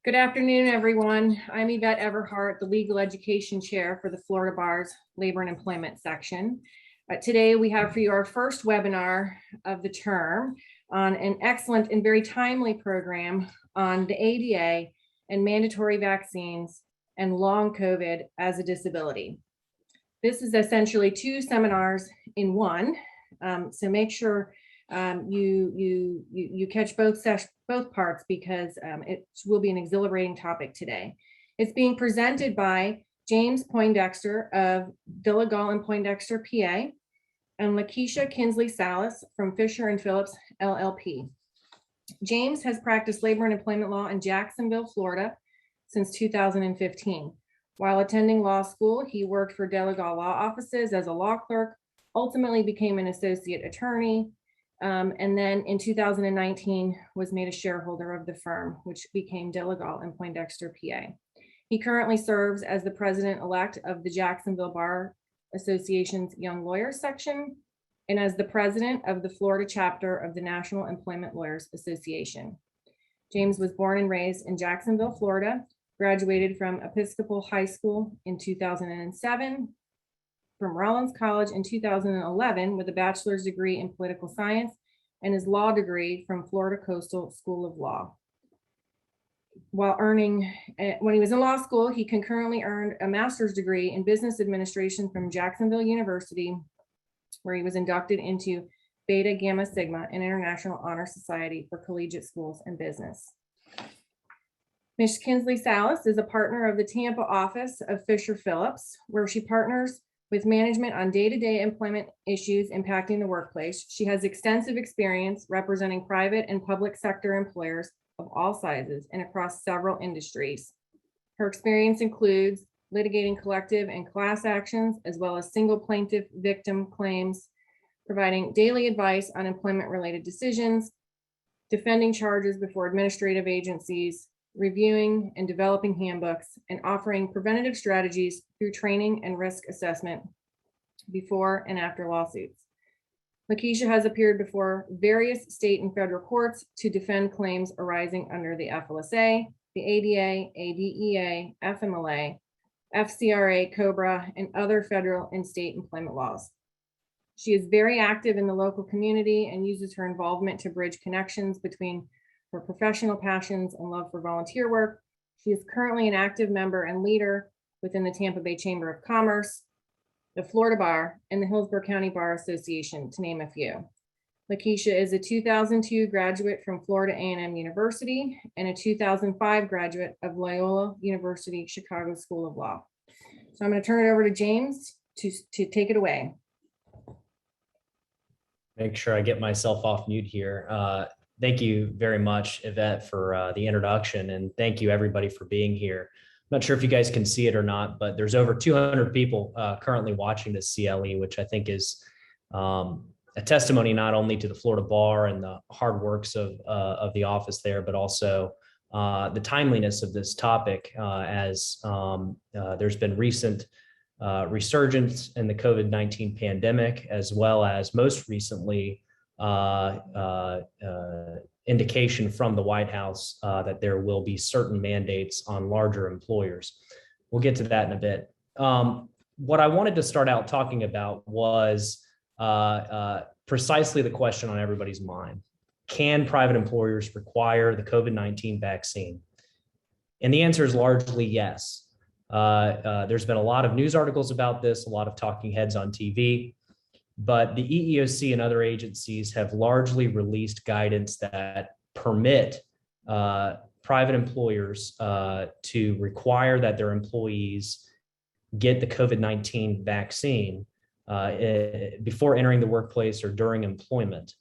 Good afternoon, everyone. I'm Yvette Everhart, the Legal Education Chair for the Florida Bar's Labor and Employment section. Today, we have for you our first webinar of the term on an excellent and very timely program on the ADA and mandatory vaccines and long COVID as a disability. This is essentially two seminars in one, so make sure you catch both parts because it will be an exhilarating topic today. It's being presented by James Poindexter of Dilligal and Poindexter, PA, and Lakeisha Kinsley Salas from Fisher and Phillips, LLP. James has practiced labor and employment law in Jacksonville, Florida since 2015. While attending law school, he worked for Dilligal Law Offices as a law clerk, ultimately became an associate attorney, and then in 2019 was made a shareholder of the firm, which became Dilligal and Poindexter, PA. He currently serves as the president-elect of the Jacksonville Bar Association's Young Lawyers section and as the president of the Florida chapter of the National Employment Lawyers Association. James was born and raised in Jacksonville, Florida, graduated from Episcopal High School in 2007, from Rollins College in 2011 with a bachelor's degree in political science and his law degree from Florida Coastal School of Law. When he was in law school, he concurrently earned a master's degree in business administration from Jacksonville University, where he was inducted into Beta Gamma Sigma, an international honor society for collegiate schools and business. Ms. Kinsley Salas is a partner of the Tampa office of Fisher Phillips, where she partners with management on day-to-day employment issues impacting the workplace. She has extensive experience representing private and public sector employers of all sizes and across several industries. Her experience includes litigating collective and class actions, as well as single plaintiff victim claims, providing daily advice on employment-related decisions, defending charges before administrative agencies, reviewing and developing handbooks, and offering preventative strategies through training and risk assessment before and after lawsuits. Lakeisha has appeared before various state and federal courts to defend claims arising under the FLSA, the ADA, ADEA, FMLA, FCRA, COBRA, and other federal and state employment laws. She is very active in the local community and uses her involvement to bridge connections between her professional passions and love for volunteer work. She is currently an active member and leader within the Tampa Bay Chamber of Commerce, the Florida Bar, and the Hillsborough County Bar Association, to name a few. Lakeisha is a 2002 graduate from Florida A&M University and a 2005 graduate of Loyola University Chicago School of Law. So I'm going to turn it over to James to take it away. Make sure I get myself off mute here. Thank you very much, Yvette, for the introduction, and thank you everybody for being here. I'm not sure if you guys can see it or not, but there's over 200 people currently watching this CLE, which I think is a testimony not only to the Florida Bar and the hard works of the office there, but also the timeliness of this topic as there's been recent resurgence in the COVID-19 pandemic, as well as most recently indication from the White House that there will be certain mandates on larger employers. We'll get to that in a bit. What I wanted to start out talking about was precisely the question on everybody's mind. Can private employers require the COVID-19 vaccine? And the answer is largely yes. There's been a lot of news articles about this, a lot of talking heads on TV. But the EEOC and other agencies have largely released guidance that permit private employers to require that their employees get the COVID-19 vaccine before entering the workplace or during employment,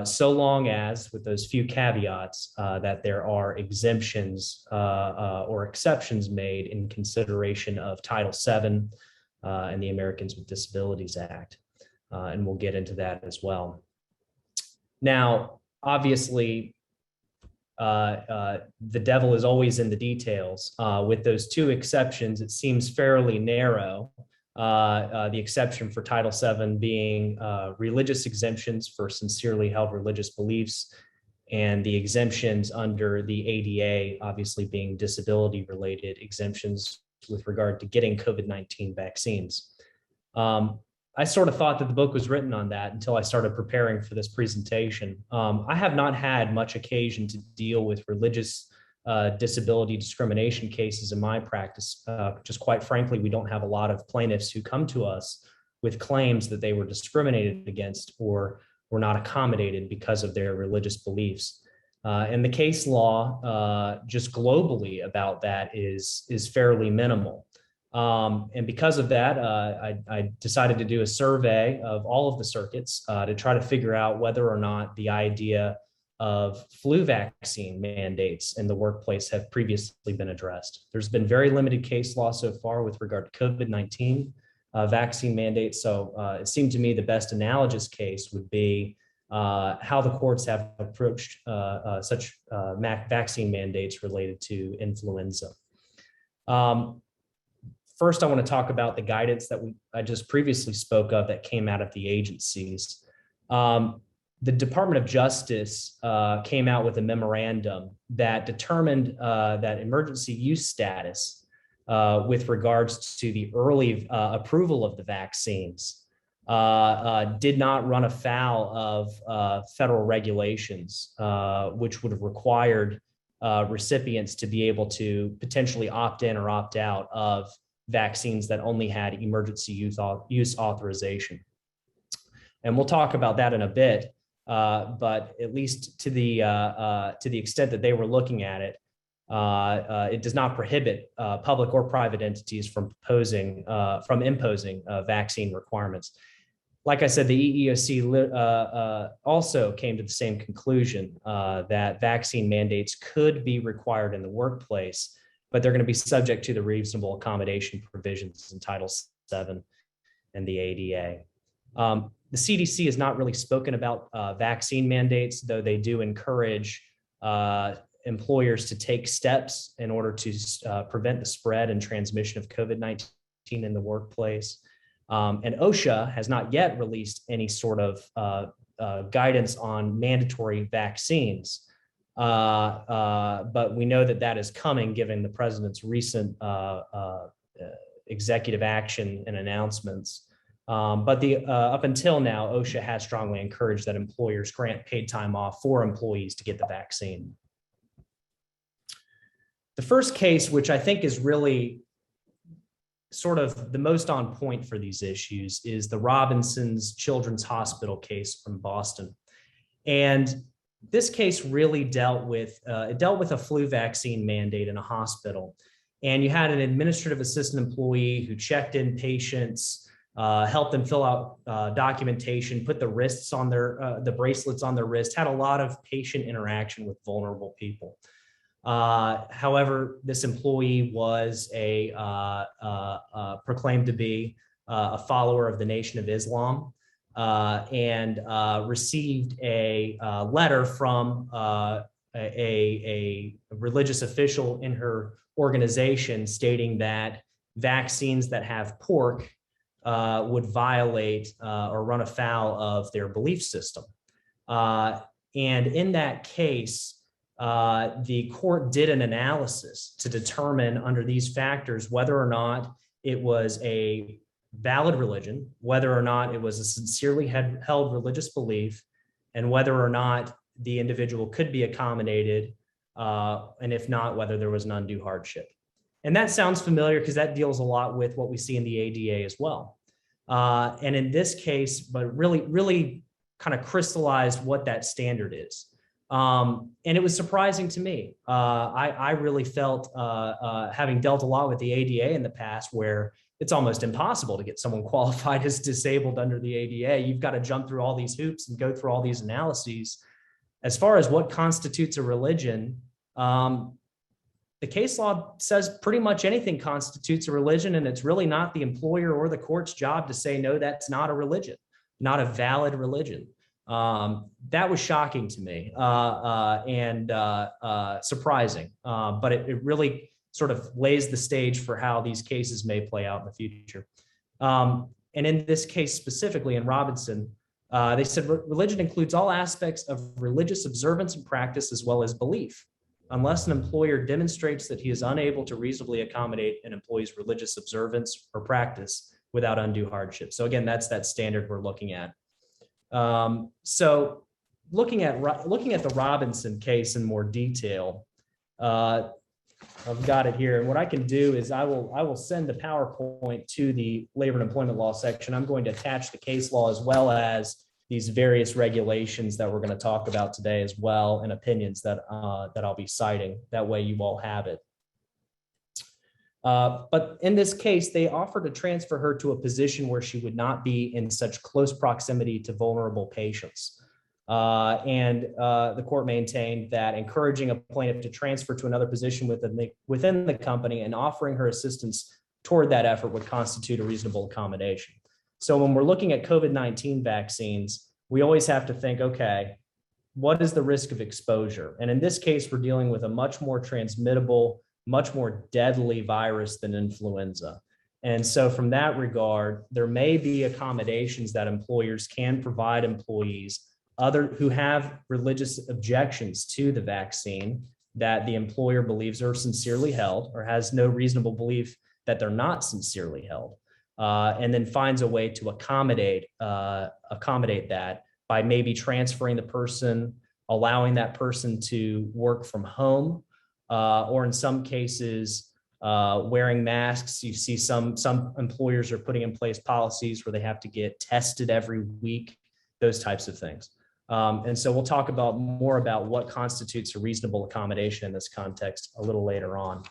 so long as, with those few caveats, that there are exemptions or exceptions made in consideration of Title VII and the Americans with Disabilities Act. And we'll get into that as well. Now, obviously, the devil is always in the details. With those two exceptions, it seems fairly narrow. The exception for Title VII being religious exemptions for sincerely held religious beliefs, and the exemptions under the ADA, obviously being disability-related exemptions with regard to getting COVID-19 vaccines. I sort of thought that the book was written on that until I started preparing for this presentation. I have not had much occasion to deal with religious disability discrimination cases in my practice. Just quite frankly, we don't have a lot of plaintiffs who come to us with claims that they were discriminated against or were not accommodated because of their religious beliefs. And the case law just globally about that is fairly minimal. And because of that, I decided to do a survey of all of the circuits to try to figure out whether or not the idea of flu vaccine mandates in the workplace have previously been addressed. There's been very limited case law so far with regard to COVID-19 vaccine mandates. So it seemed to me the best analogous case would be how the courts have approached such vaccine mandates related to influenza. First, I want to talk about the guidance that I just previously spoke of that came out of the agencies. The Department of Justice came out with a memorandum that determined that emergency use status with regards to the early approval of the vaccines did not run afoul of federal regulations, which would have required recipients to be able to potentially opt in or opt out of vaccines that only had emergency use authorization. And we'll talk about that in a bit, but at least to the extent that they were looking at it, it does not prohibit public or private entities from imposing vaccine requirements. Like I said, the EEOC also came to the same conclusion that vaccine mandates could be required in the workplace, but they're going to be subject to the reasonable accommodation provisions in Title VII and the ADA. The CDC has not really spoken about vaccine mandates, though they do encourage employers to take steps in order to prevent the spread and transmission of COVID-19 in the workplace. And OSHA has not yet released any sort of guidance on mandatory vaccines. But we know that that is coming given the president's recent executive action and announcements. But up until now, OSHA has strongly encouraged that employers grant paid time off for employees to get the vaccine. The first case, which I think is really sort of the most on point for these issues, is the Robinson's Children's Hospital case from Boston. And this case really dealt with a flu vaccine mandate in a hospital. And you had an administrative assistant employee who checked in patients, helped them fill out documentation, put the wrists on the bracelets on their wrist, had a lot of patient interaction with vulnerable people. However, this employee was proclaimed to be a follower of the Nation of Islam, and received a letter from a religious official in her organization stating that vaccines that have pork would violate or run afoul of their belief system. And in that case, the court did an analysis to determine under these factors whether or not it was a valid religion, whether or not it was a sincerely held religious belief, and whether or not the individual could be accommodated, and if not, whether there was an undue hardship. And that sounds familiar because that deals a lot with what we see in the ADA as well. And in this case, but really kind of crystallized what that standard is. And it was surprising to me. I really felt, having dealt a lot with the ADA in the past, where it's almost impossible to get someone qualified as disabled under the ADA. You've got to jump through all these hoops and go through all these analyses. As far as what constitutes a religion, the case law says pretty much anything constitutes a religion, and it's really not the employer or the court's job to say, no, that's not a religion, not a valid religion. That was shocking to me and surprising, but it really sort of lays the stage for how these cases may play out in the future. And in this case specifically, in Robinson, They said religion includes all aspects of religious observance and practice as well as belief. Unless an employer demonstrates that he is unable to reasonably accommodate an employee's religious observance or practice without undue hardship. So again, that's that standard we're looking at. So looking at the Robinson case in more detail, I've got it here. And what I can do is I will send the PowerPoint to the labor and employment law section. I'm going to attach the case law as well as these various regulations that we're going to talk about today as well, and opinions that I'll be citing. That way you all have it. But in this case, they offered to transfer her to a position where she would not be in such close proximity to vulnerable patients. The court maintained that encouraging a plaintiff to transfer to another position within the company and offering her assistance toward that effort would constitute a reasonable accommodation. So when we're looking at COVID-19 vaccines, we always have to think, okay, what is the risk of exposure? And in this case, we're dealing with a much more transmittable, much more deadly virus than influenza. And so from that regard, there may be accommodations that employers can provide employees who have religious objections to the vaccine that the employer believes are sincerely held or has no reasonable belief that they're not sincerely held, and then finds a way to accommodate that by maybe transferring the person, allowing that person to work from home, or in some cases, wearing masks. You see some employers are putting in place policies where they have to get tested every week, those types of things. And so we'll talk more about what constitutes a reasonable accommodation in this context a little later on.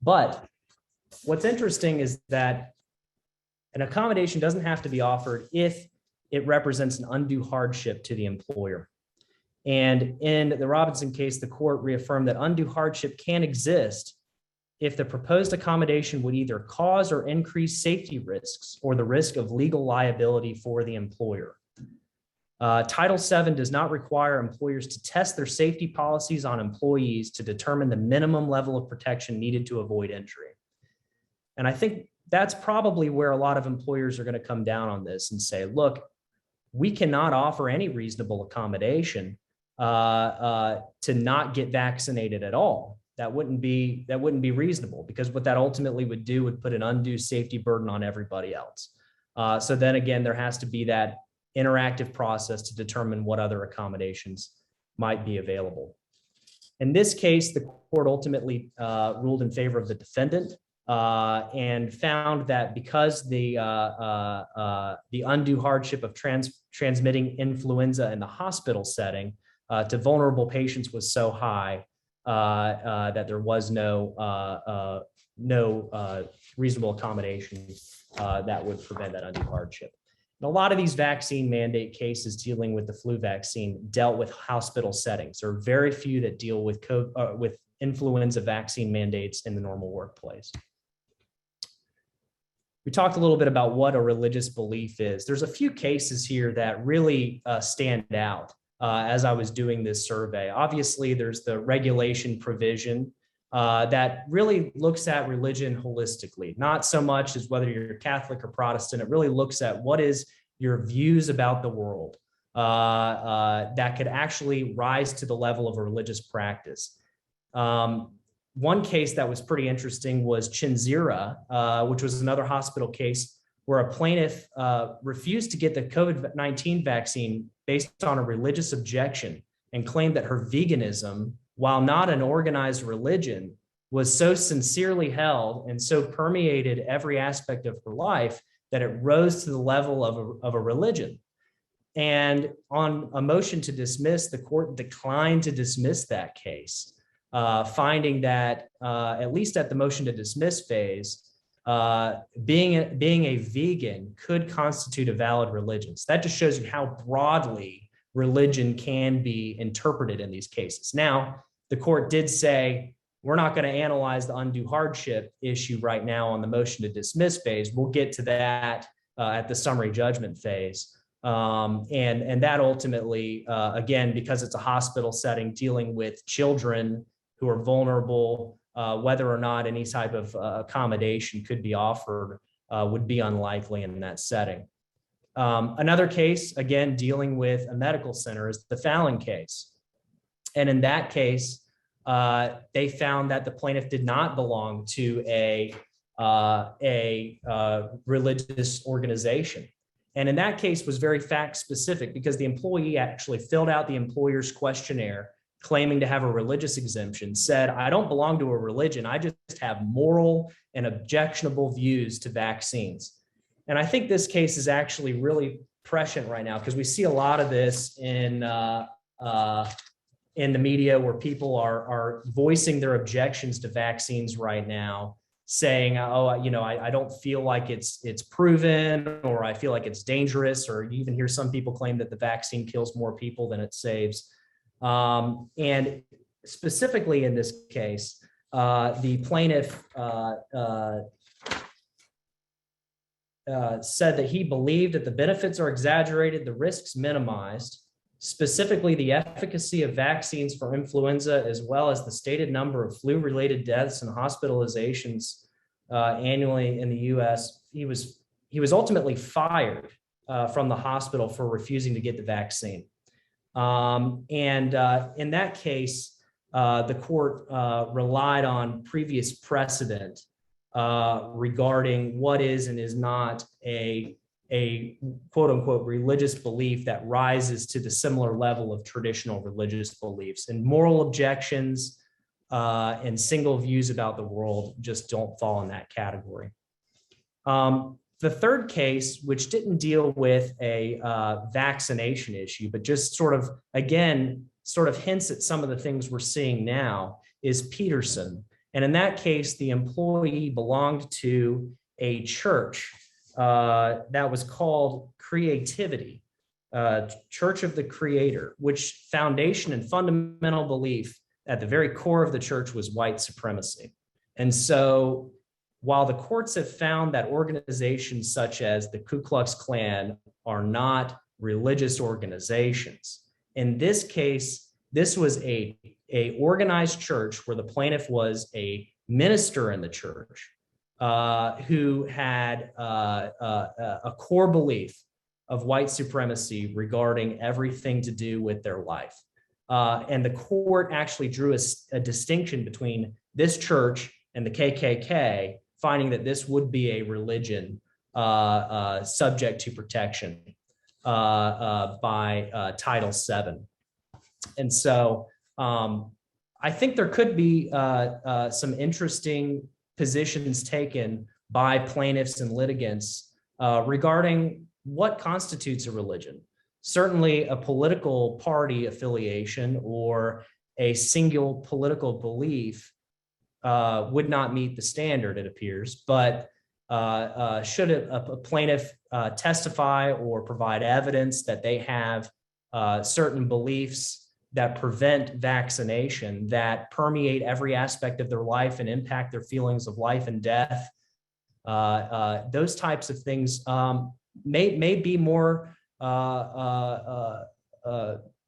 But what's interesting is that an accommodation doesn't have to be offered if it represents an undue hardship to the employer. And in the Robinson case, the court reaffirmed that undue hardship can exist if the proposed accommodation would either cause or increase safety risks or the risk of legal liability for the employer. Title VII does not require employers to test their safety policies on employees to determine the minimum level of protection needed to avoid injury. And I think that's probably where a lot of employers are going to come down on this and say, look, we cannot offer any reasonable accommodation to not get vaccinated at all. That wouldn't be reasonable, because what that ultimately would do would put an undue safety burden on everybody else. So then again, there has to be that interactive process to determine what other accommodations might be available. In this case, the court ultimately ruled in favor of the defendant and found that because the undue hardship of transmitting influenza in the hospital setting to vulnerable patients was so high that there was no reasonable accommodation that would prevent that undue hardship. And a lot of these vaccine mandate cases dealing with the flu vaccine dealt with hospital settings. There are very few that deal with influenza vaccine mandates in the normal workplace. We talked a little bit about what a religious belief is. There's a few cases here that really stand out as I was doing this survey. Obviously, there's the regulation provision that really looks at religion holistically, not so much as whether you're Catholic or Protestant. It really looks at what is your views about the world that could actually rise to the level of a religious practice. One case that was pretty interesting was Chinzira, which was another hospital case where a plaintiff refused to get the COVID-19 vaccine based on a religious objection and claimed that her veganism, while not an organized religion, was so sincerely held and so permeated every aspect of her life that it rose to the level of a religion. And on a motion to dismiss, the court declined to dismiss that case, finding that at least at the motion to dismiss phase, being a vegan could constitute a valid religion. So that just shows you how broadly religion can be interpreted in these cases. Now, the court did say, we're not going to analyze the undue hardship issue right now on the motion to dismiss phase. We'll get to that at the summary judgment phase. And that ultimately, again, because it's a hospital setting dealing with children who are vulnerable, whether or not any type of accommodation could be offered would be unlikely in that setting. Another case, again, dealing with a medical center, is the Fallon case. And in that case, they found that the plaintiff did not belong to a religious organization. And in that case was very fact specific because the employee actually filled out the employer's questionnaire claiming to have a religious exemption, said, I don't belong to a religion. I just have moral and objectionable views to vaccines. And I think this case is actually really prescient right now because we see a lot of this in the media where people are voicing their objections to vaccines right now, saying, oh, I don't feel like it's proven, or I feel like it's dangerous, or you even hear some people claim that the vaccine kills more people than it saves. And specifically in this case, the plaintiff said that he believed that the benefits are exaggerated, the risks minimized, specifically the efficacy of vaccines for influenza, as well as the stated number of flu-related deaths and hospitalizations annually in the U.S. He was ultimately fired from the hospital for refusing to get the vaccine. In that case, the court relied on previous precedent regarding what is and is not a quote unquote religious belief that rises to the similar level of traditional religious beliefs, and moral objections and single views about the world just don't fall in that category. The third case, which didn't deal with a vaccination issue, but just sort of hints at some of the things we're seeing now, is Peterson. And in that case, the employee belonged to a church that was called Creativity, Church of the Creator, which foundation and fundamental belief at the very core of the church was white supremacy. And so while the courts have found that organizations such as the Ku Klux Klan are not religious organizations, in this case, this was a organized church where the plaintiff was a minister in the church who had a core belief of white supremacy regarding everything to do with their life. And the court actually drew a distinction between this church and the KKK, finding that this would be a religion subject to protection by Title VII. And so I think there could be some interesting positions taken by plaintiffs and litigants regarding what constitutes a religion. Certainly a political party affiliation or a single political belief would not meet the standard, it appears, but should a plaintiff testify or provide evidence that they have certain beliefs that prevent vaccination, that permeate every aspect of their life and impact their feelings of life and death, those types of things may be more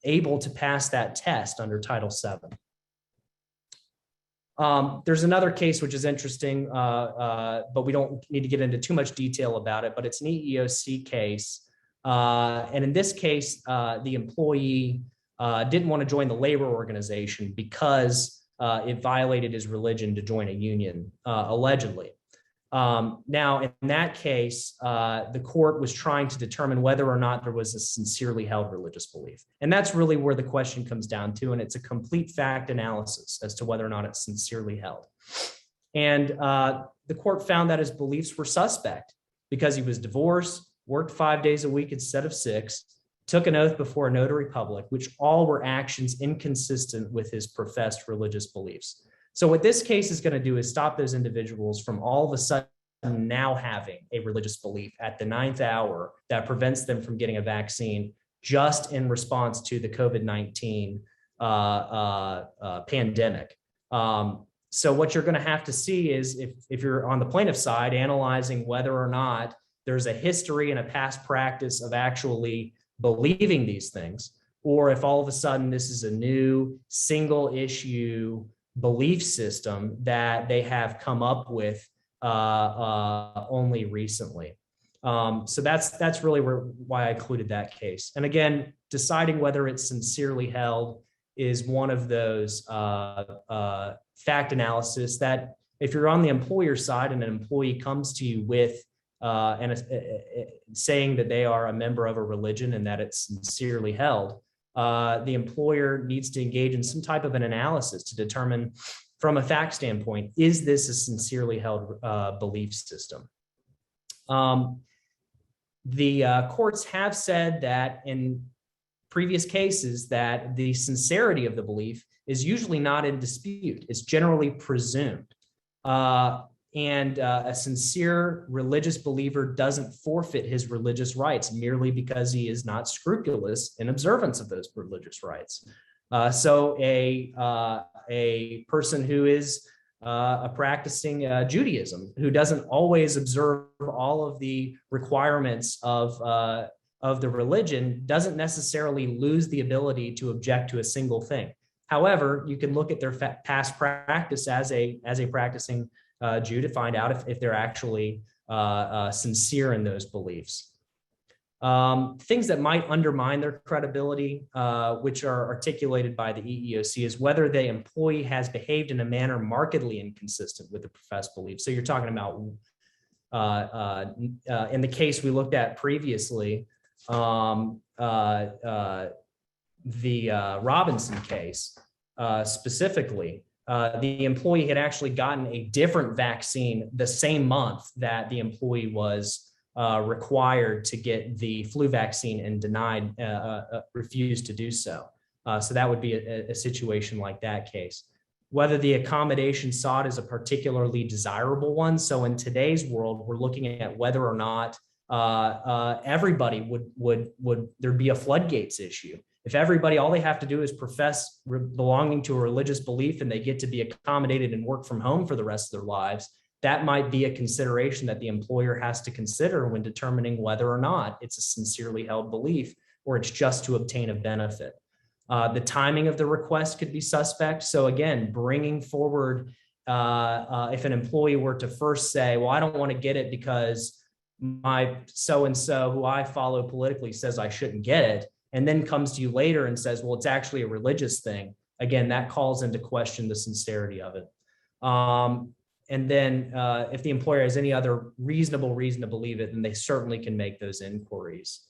able to pass that test under Title VII. There's another case which is interesting, but we don't need to get into too much detail about it, but it's an EEOC case. And in this case, the employee didn't want to join the labor organization because it violated his religion to join a union, allegedly. Now, in that case, the court was trying to determine whether or not there was a sincerely held religious belief. And that's really where the question comes down to, and it's a complete fact analysis as to whether or not it's sincerely held. And the court found that his beliefs were suspect because he was divorced, worked 5 days a week instead of 6, took an oath before a notary public, which all were actions inconsistent with his professed religious beliefs. So what this case is going to do is stop those individuals from all of a sudden now having a religious belief at the 9th hour that prevents them from getting a vaccine just in response to the COVID-19 pandemic. So what you're going to have to see is if you're on the plaintiff side, analyzing whether or not there's a history and a past practice of actually believing these things, or if all of a sudden this is a new single issue belief system that they have come up with only recently. So that's really why I included that case. And again, deciding whether it's sincerely held is one of those fact analysis that if you're on the employer side and an employee comes to you with saying that they are a member of a religion and that it's sincerely held, the employer needs to engage in some type of an analysis to determine from a fact standpoint, is this a sincerely held belief system? The courts have said that in previous cases that the sincerity of the belief is usually not in dispute. It's generally presumed. And a sincere religious believer doesn't forfeit his religious rights merely because he is not scrupulous in observance of those religious rights. So a person who is a practicing Judaism, who doesn't always observe all of the requirements of the religion, doesn't necessarily lose the ability to object to a single thing. However, you can look at their past practice as a practicing Jew to find out if they're actually sincere in those beliefs. Things that might undermine their credibility, which are articulated by the EEOC, is whether the employee has behaved in a manner markedly inconsistent with the professed belief. So you're talking about, in the case we looked at previously, the Robinson case specifically, the employee had actually gotten a different vaccine the same month that the employee was required to get the flu vaccine and refused to do so. So that would be a situation like that case. Whether the accommodation sought is a particularly desirable one. So in today's world, we're looking at whether or not everybody would there be a floodgates issue. If everybody, all they have to do is profess belonging to a religious belief and they get to be accommodated and work from home for the rest of their lives, that might be a consideration that the employer has to consider when determining whether or not it's a sincerely held belief or it's just to obtain a benefit. The timing of the request could be suspect. So again, bringing forward, if an employee were to first say, well, I don't want to get it because my so-and-so who I follow politically says I shouldn't get it, and then comes to you later and says, well, it's actually a religious thing. Again, that calls into question the sincerity of it. And then if the employer has any other reasonable reason to believe it, then they certainly can make those inquiries.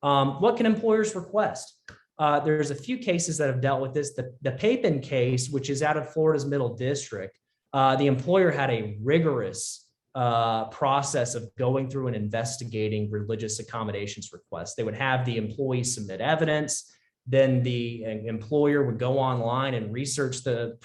What can employers request? There's a few cases that have dealt with this. The Papin case, which is out of Florida's Middle District, the employer had a rigorous process of going through and investigating religious accommodations requests. They would have the employee submit evidence. Then the employer would go online and research the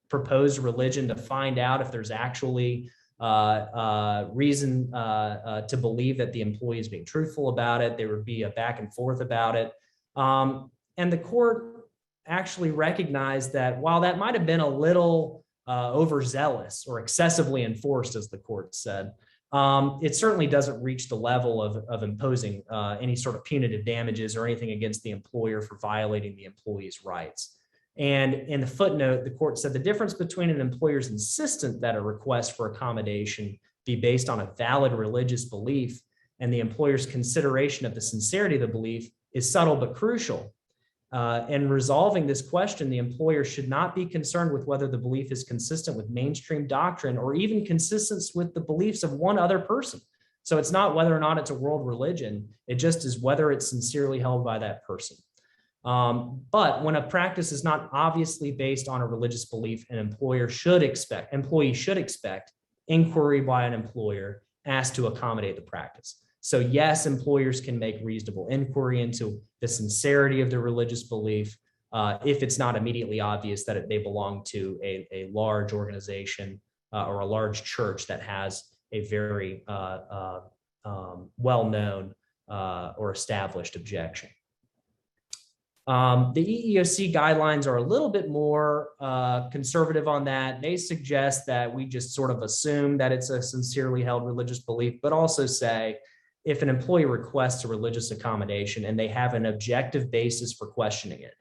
proposed religion to find out if there's actually reason to believe that the employee is being truthful about it. There would be a back and forth about it. And the court actually recognized that while that might have been a little overzealous or excessively enforced, as the court said, it certainly doesn't reach the level of imposing any sort of punitive damages or anything against the employer for violating the employee's rights. And in the footnote, the court said the difference between an employer's insistence that a request for accommodation be based on a valid religious belief and the employer's consideration of the sincerity of the belief is subtle but crucial. In resolving this question, the employer should not be concerned with whether the belief is consistent with mainstream doctrine or even consistent with the beliefs of one other person. So it's not whether or not it's a world religion, it just is whether it's sincerely held by that person. But when a practice is not obviously based on a religious belief, an employee should expect inquiry by an employer asked to accommodate the practice. So yes, employers can make reasonable inquiry into the sincerity of the religious belief if it's not immediately obvious that they belong to a large organization or a large church that has a very well-known or established objection. The EEOC guidelines are a little bit more conservative on that. They suggest that we just sort of assume that it's a sincerely held religious belief, but also say if an employee requests a religious accommodation and they have an objective basis for questioning it,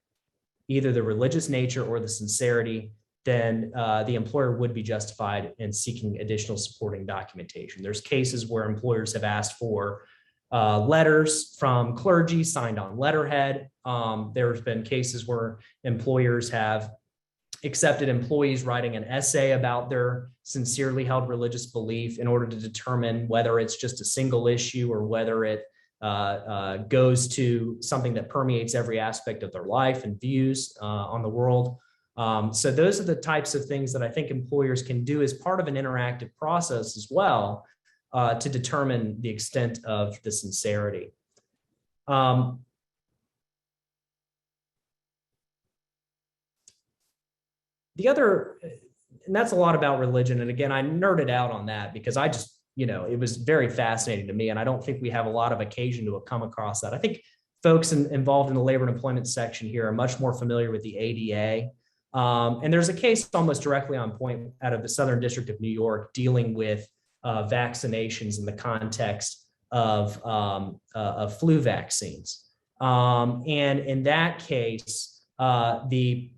either the religious nature or the sincerity, then the employer would be justified in seeking additional supporting documentation. There's cases where employers have asked for letters from clergy signed on letterhead. There's been cases where employers have accepted employees writing an essay about their sincerely held religious belief in order to determine whether it's just a single issue or whether it goes to something that permeates every aspect of their life and views on the world. So those are the types of things that I think employers can do as part of an interactive process as well to determine the extent of the sincerity. The other, and that's a lot about religion. And again, I nerded out on that because I just, it was very fascinating to me. And I don't think we have a lot of occasion to come across that. I think folks involved in the labor and employment section here are much more familiar with the ADA. And there's a case almost directly on point out of the Southern District of New York dealing with vaccinations in the context of flu vaccines. And in that case, the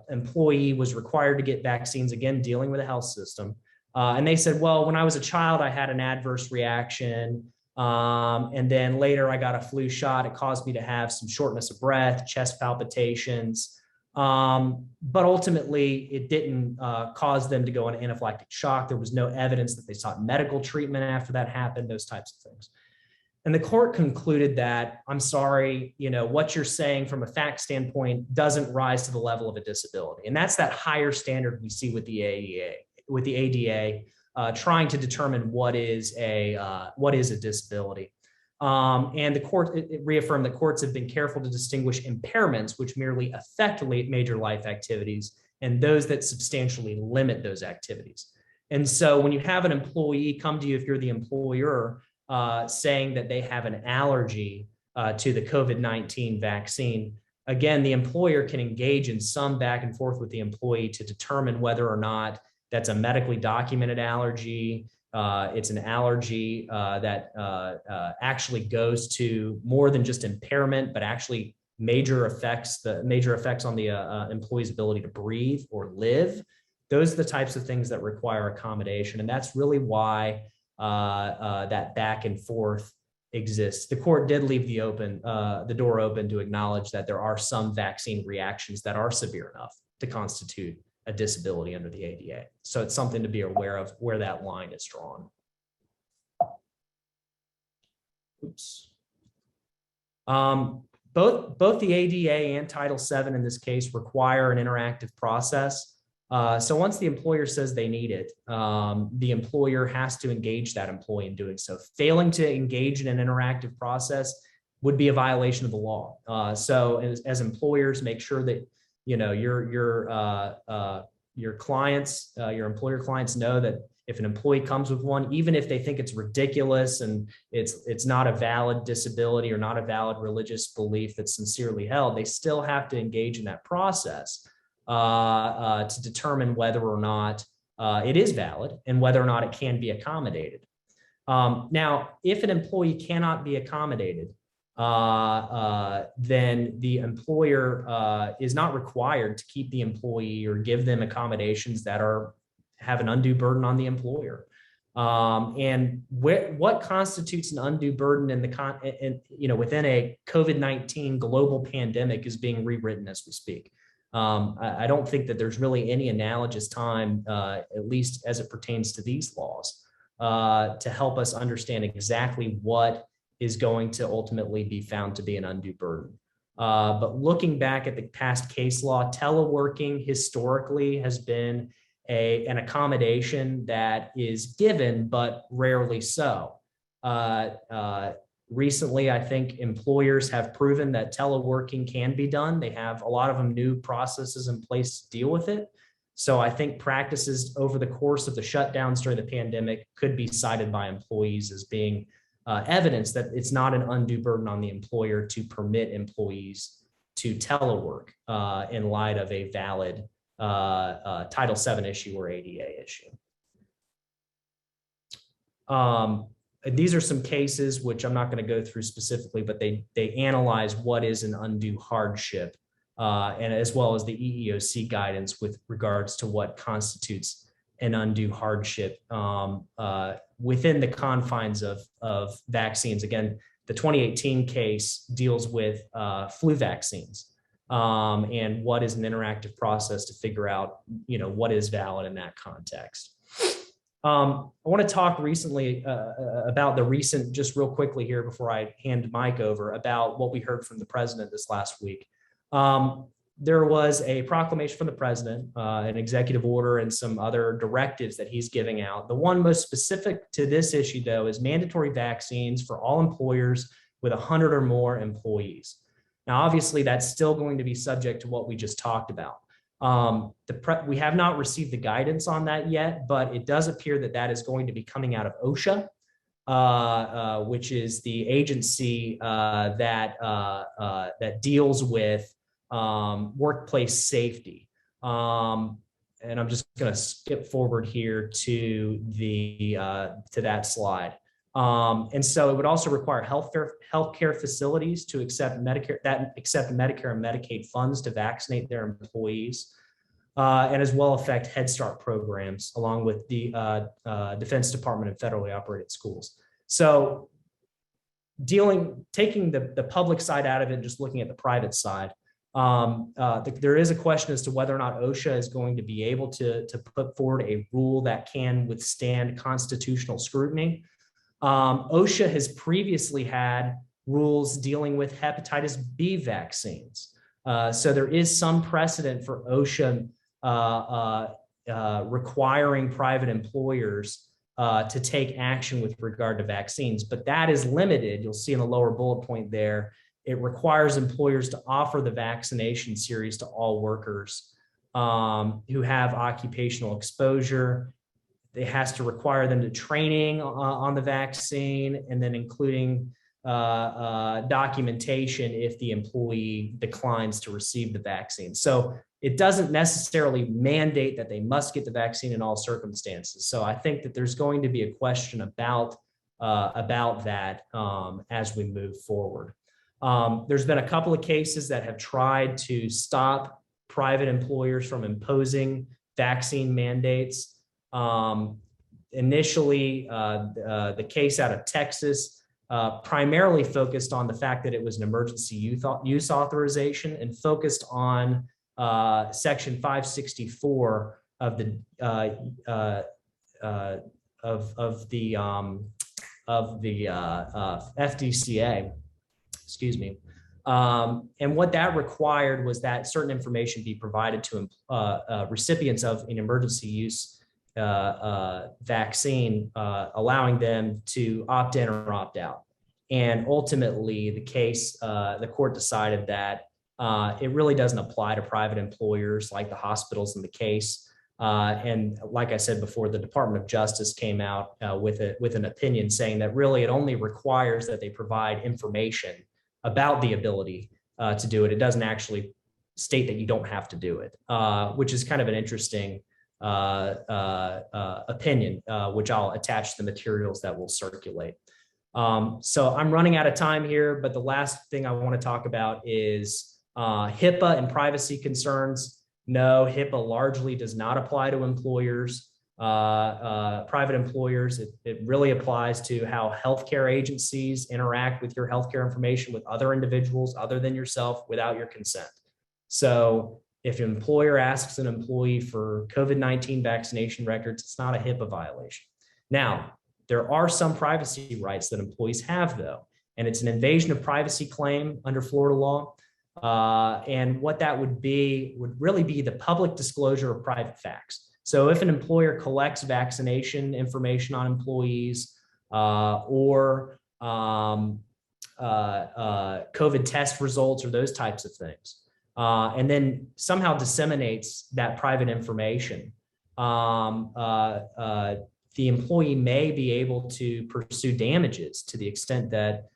employee was required to get vaccines, again, dealing with the health system. And they said, well, when I was a child, I had an adverse reaction. And then later I got a flu shot. It caused me to have some shortness of breath, chest palpitations. But ultimately, it didn't cause them to go into anaphylactic shock. There was no evidence that they sought medical treatment after that happened, those types of things. And the court concluded that, I'm sorry, what you're saying from a fact standpoint doesn't rise to the level of a disability. And that's that higher standard we see with the ADA, trying to determine what is a disability. And the court it reaffirmed that courts have been careful to distinguish impairments, which merely affect major life activities, and those that substantially limit those activities. And so when you have an employee come to you, if you're the employer, saying that they have an allergy to the COVID-19 vaccine, again, the employer can engage in some back and forth with the employee to determine whether or not that's a medically documented allergy. It's an allergy that actually goes to more than just impairment, but actually major effects on the employee's ability to breathe or live. Those are the types of things that require accommodation. And that's really why that back and forth exists. The court did leave the door open to acknowledge that there are some vaccine reactions that are severe enough to constitute a disability under the ADA. So it's something to be aware of where that line is drawn. Oops. Both the ADA and Title VII in this case require an interactive process. So once the employer says they need it, the employer has to engage that employee in doing so. Failing to engage in an interactive process would be a violation of the law. So as employers, make sure that your clients, your employer clients know that if an employee comes with one, even if they think it's ridiculous and it's not a valid disability or not a valid religious belief that's sincerely held, they still have to engage in that process to determine whether or not it is valid and whether or not it can be accommodated. Now, if an employee cannot be accommodated, then the employer is not required to keep the employee or give them accommodations that have an undue burden on the employer. And what constitutes an undue burden within a COVID-19 global pandemic is being rewritten as we speak. I don't think that there's really any analogous time, at least as it pertains to these laws, to help us understand exactly what is going to ultimately be found to be an undue burden. But looking back at the past case law, teleworking historically has been an accommodation that is given, but rarely so. Recently, I think employers have proven that teleworking can be done. They have a lot of them new processes in place to deal with it. So I think practices over the course of the shutdowns during the pandemic could be cited by employees as being evidence that it's not an undue burden on the employer to permit employees to telework in light of a valid Title VII issue or ADA issue. And these are some cases which I'm not going to go through specifically, but they analyze what is an undue hardship and as well as the EEOC guidance with regards to what constitutes an undue hardship within the confines of vaccines. Again, the 2018 case deals with flu vaccines and what is an interactive process to figure out, what is valid in that context. I want to talk recently about the recent, just real quickly here before I hand Mike over, about what we heard from the president this last week. There was a proclamation from the president, an executive order, and some other directives that he's giving out. The one most specific to this issue, though, is mandatory vaccines for all employers with 100 or more employees. Now, obviously, that's still going to be subject to what we just talked about. We have not received the guidance on that yet, but it does appear that that is going to be coming out of OSHA, which is the agency that deals with workplace safety. And I'm just going to skip forward here to that slide. And so it would also require healthcare facilities to accept Medicare and Medicaid funds to vaccinate their employees, and as well affect Head Start programs along with the Defense Department and federally operated schools. So taking the public side out of it and just looking at the private side, there is a question as to whether or not OSHA is going to be able to put forward a rule that can withstand constitutional scrutiny. OSHA has previously had rules dealing with hepatitis B vaccines. So there is some precedent for OSHA requiring private employers to take action with regard to vaccines, but that is limited. You'll see in the lower bullet point there, it requires employers to offer the vaccination series to all workers who have occupational exposure. It has to require them to training on the vaccine, and then including documentation if the employee declines to receive the vaccine. So it doesn't necessarily mandate that they must get the vaccine in all circumstances. So I think that there's going to be a question about that as we move forward. There's been a couple of cases that have tried to stop private employers from imposing vaccine mandates. Initially, the case out of Texas primarily focused on the fact that it was an emergency use authorization and focused on Section 564 of the FDCA. Excuse me. And what that required was that certain information be provided to recipients of an emergency use vaccine, allowing them to opt in or opt out. And ultimately, the court decided that it really doesn't apply to private employers like the hospitals in the case. And like I said before, the Department of Justice came out with an opinion saying that really it only requires that they provide information about the ability to do it. It doesn't actually state that you don't have to do it, which is kind of an interesting opinion, which I'll attach to the materials that will circulate. So I'm running out of time here, but the last thing I want to talk about is HIPAA and privacy concerns. No, HIPAA largely does not apply to employers, private employers. It really applies to how healthcare agencies interact with your healthcare information with other individuals other than yourself without your consent. So if an employer asks an employee for COVID-19 vaccination records, it's not a HIPAA violation. Now, there are some privacy rights that employees have, though, and it's an invasion of privacy claim under Florida law. And what that would really be the public disclosure of private facts. So if an employer collects vaccination information on employees or COVID test results or those types of things, and then somehow disseminates that private information, the employee may be able to pursue damages to the extent that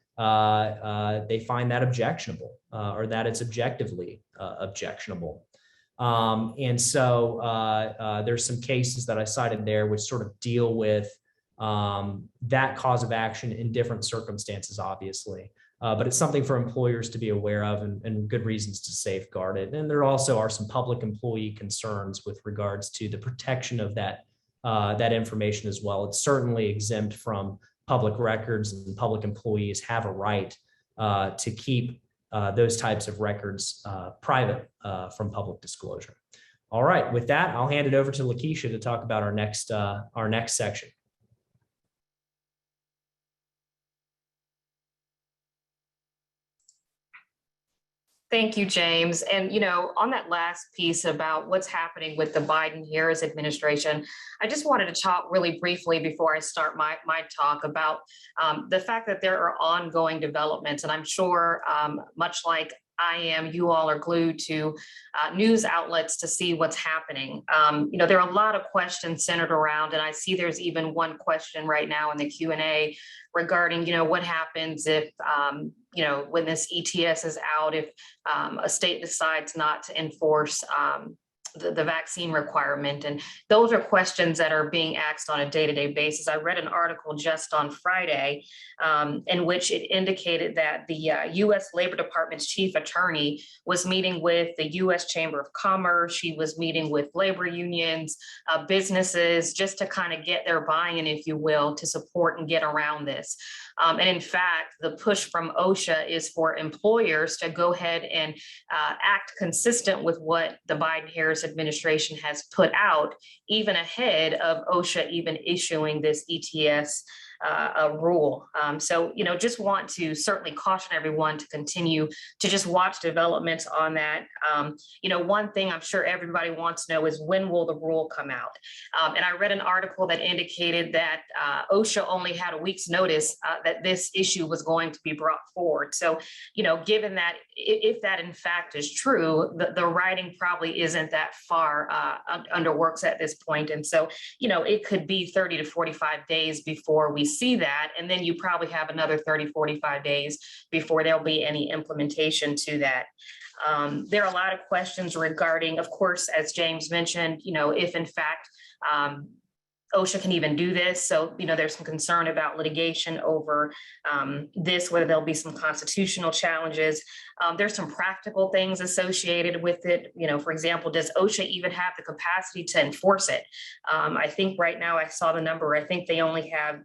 they find that objectionable or that it's objectively objectionable. And so there's some cases that I cited there which sort of deal with that cause of action in different circumstances, obviously. But it's something for employers to be aware of and good reasons to safeguard it. And there also are some public employee concerns with regards to the protection of that information as well. It's certainly exempt from public records, and public employees have a right to keep those types of records private from public disclosure. All right, with that, I'll hand it over to Lakeisha to talk about our next section. Thank you, James. And, on that last piece about what's happening with the Biden-Harris administration, I just wanted to talk really briefly before I start my talk about the fact that there are ongoing developments. And I'm sure, much like I am, you all are glued to news outlets to see what's happening. There are a lot of questions centered around, and I see there's even one question right now in the Q&A regarding, what happens if, when this ETS is out, if a state decides not to enforce the vaccine requirement. And those are questions that are being asked on a day-to-day basis. I read an article just on Friday in which it indicated that the U.S. Labor Department's chief attorney was meeting with the U.S. Chamber of Commerce. She was meeting with labor unions, businesses, just to kind of get their buy-in, if you will, to support and get around this. And in fact, the push from OSHA is for employers to go ahead and act consistent with what the Biden-Harris administration has put out, even ahead of OSHA even issuing this ETS rule. So, just want to certainly caution everyone to continue to just watch developments on that. One thing I'm sure everybody wants to know is, when will the rule come out? And I read an article that indicated that OSHA only had a week's notice that this issue was going to be brought forward. So, given that, if that in fact is true, the writing probably isn't that far under works at this point. And so, it could be 30 to 45 days before we see that. And then you probably have another 30, 45 days before there'll be any implementation to that. There are a lot of questions regarding, of course, as James mentioned, if in fact OSHA can even do this. So, there's some concern about litigation over this, whether there'll be some constitutional challenges. There's some practical things associated with it. For example, does OSHA even have the capacity to enforce it? I think right now I saw the number, I think they only have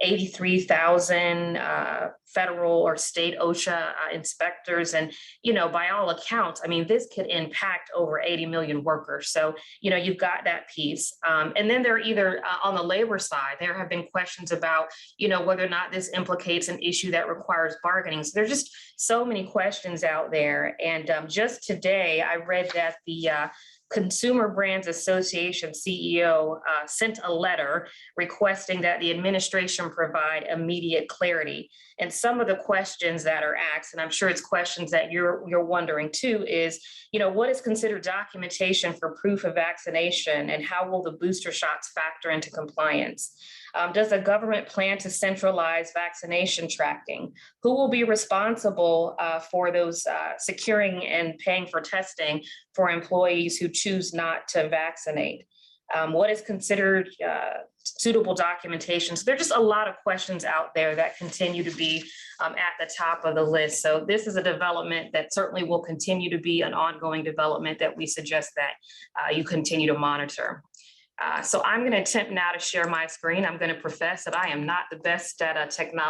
83,000 federal or state OSHA inspectors. And, by all accounts, this could impact over 80 million workers. So, you've got that piece. And then there are either on the labor side, there have been questions about, whether or not this implicates an issue that requires bargaining. So there's just so many questions out there. And just today, I read that the Consumer Brands Association CEO sent a letter requesting that the administration provide immediate clarity. And some of the questions that are asked, and I'm sure it's questions that you're wondering too, is, what is considered documentation for proof of vaccination, and how will the booster shots factor into compliance? Does the government plan to centralize vaccination tracking? Who will be responsible for those securing and paying for testing for employees who choose not to vaccinate? What is considered suitable documentation? So there's just a lot of questions out there that continue to be at the top of the list. So this is a development that certainly will continue to be an ongoing development that we suggest that you continue to monitor. So I'm going to attempt now to share my screen. I'm going to profess that I am not the best at technology.